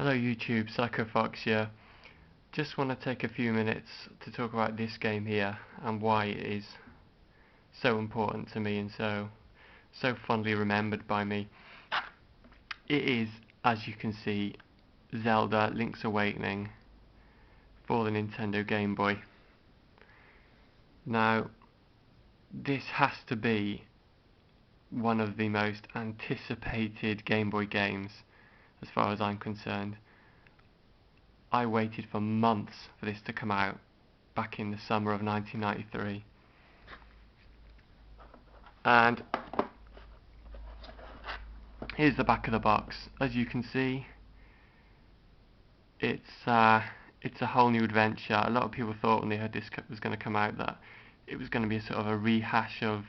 Hello YouTube, PsychoFox here. Just want to take a few minutes to talk about this game here and why it is so important to me and so fondly remembered by me. It is, as you can see, Zelda Link's Awakening for the Nintendo Game Boy. Now, this has to be one of the most anticipated Game Boy games as far as I'm concerned. I waited for months for this to come out back in the summer of 1993, and here's the back of the box. As you can see, it's a whole new adventure. A lot of people thought when they heard this was going to come out that it was going to be a sort of a rehash of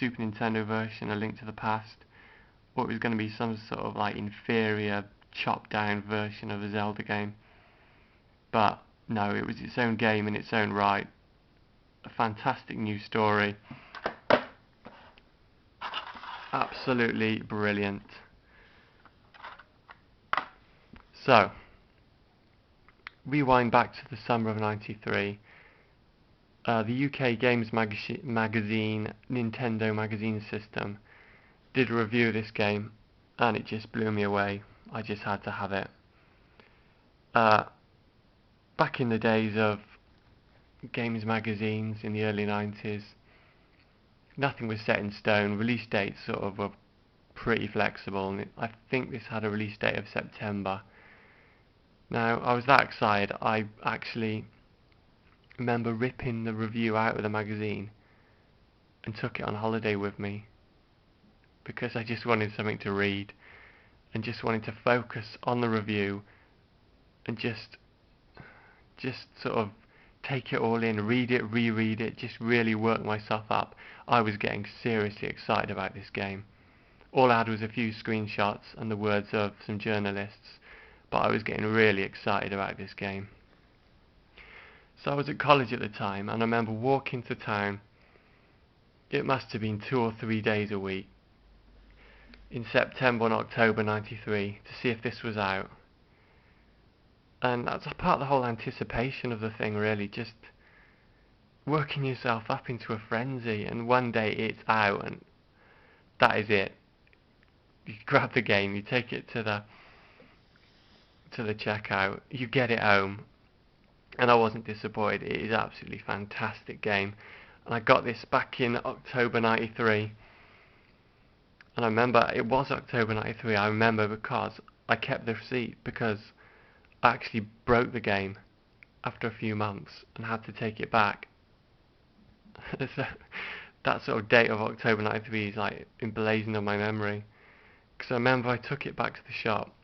Super Nintendo version, A Link to the Past, or it was going to be some sort of like inferior chopped down version of a Zelda game. But no, it was its own game in its own right. A fantastic new story. Absolutely brilliant. So, rewind back to the summer of '93. The UK Games magazine, Nintendo magazine system, did a review of this game, and it just blew me away. I just had to have it. Back in the days of games magazines in the early 90s, nothing was set in stone. Release dates sort of were pretty flexible, and I think this had a release date of September. Now, I was that excited, I actually remember ripping the review out of the magazine and took it on holiday with me, because I just wanted something to read and just wanted to focus on the review and just sort of take it all in, read it, reread it, just really work myself up. I was getting seriously excited about this game. All I had was a few screenshots and the words of some journalists, but I was getting really excited about this game. So I was at college at the time, and I remember walking to town. It must have been 2 or 3 days a week in September and October '93 to see if this was out. And that's a part of the whole anticipation of the thing, really, just working yourself up into a frenzy, and one day it's out and that is it. You grab the game, you take it to the checkout, you get it home, and I wasn't disappointed. It is an absolutely fantastic game, and I got this back in October '93, and I remember it was October '93. I remember because I kept the receipt, because I actually broke the game after a few months and had to take it back. So that sort of date of October '93 is like emblazoned on my memory, because I remember I took it back to the shop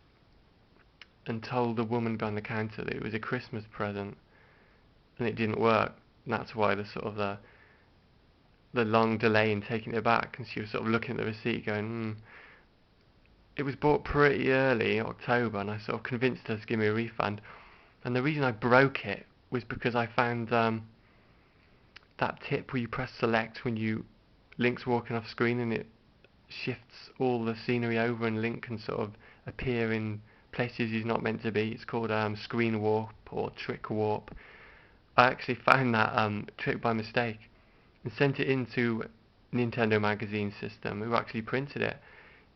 and told the woman behind the counter that it was a Christmas present, and it didn't work. And that's why the long delay in taking it back, and she was sort of looking at the receipt going, It was bought pretty early, October, and I sort of convinced her to give me a refund. And the reason I broke it was because I found that tip where you press select when Link's walking off screen, and it shifts all the scenery over, and Link can sort of appear in places he's not meant to be. It's called screen warp or trick warp. I actually found that trick by mistake and sent it into Nintendo magazine system, who actually printed it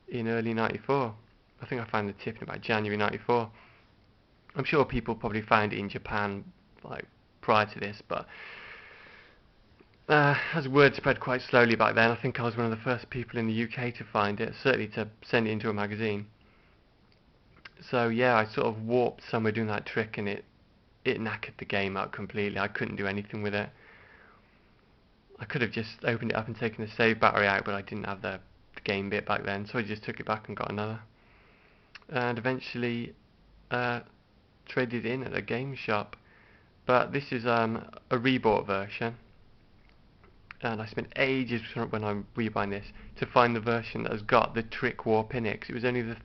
in early '94. I think I found the tip in about January '94. I'm sure people probably found it in Japan like prior to this, but as word spread quite slowly back then, I think I was one of the first people in the UK to find it, certainly to send it into a magazine. So yeah, I sort of warped somewhere doing that trick, and it knackered the game out completely. I couldn't do anything with it. I could have just opened it up and taken the save battery out, but I didn't have the game bit back then, so I just took it back and got another. And eventually traded in at a game shop. But this is a rebought version, and I spent ages when I'm rebuying this to find the version that has got the trick warp in it, because it was only the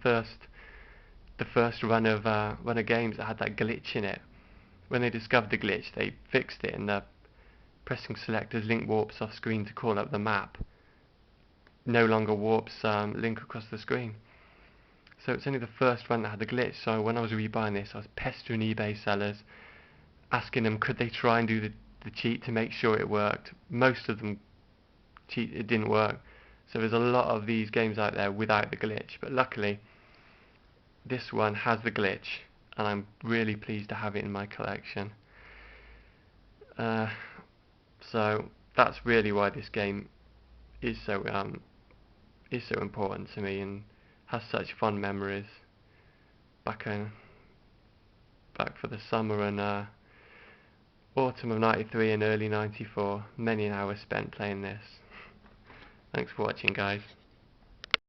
first run of games that had that glitch in it. When they discovered the glitch, they fixed it, and pressing select as Link warps off screen to call up the map no longer warps Link across the screen. So it's only the first one that had the glitch. So when I was rebuying this, I was pestering eBay sellers, asking them could they try and do the cheat to make sure it worked. Most of them it didn't work. So there's a lot of these games out there without the glitch, but luckily this one has the glitch, and I'm really pleased to have it in my collection. So that's really why this game is so important to me and has such fond memories back for the summer and autumn of '93 and early '94. Many an hour spent playing this. Thanks for watching, guys.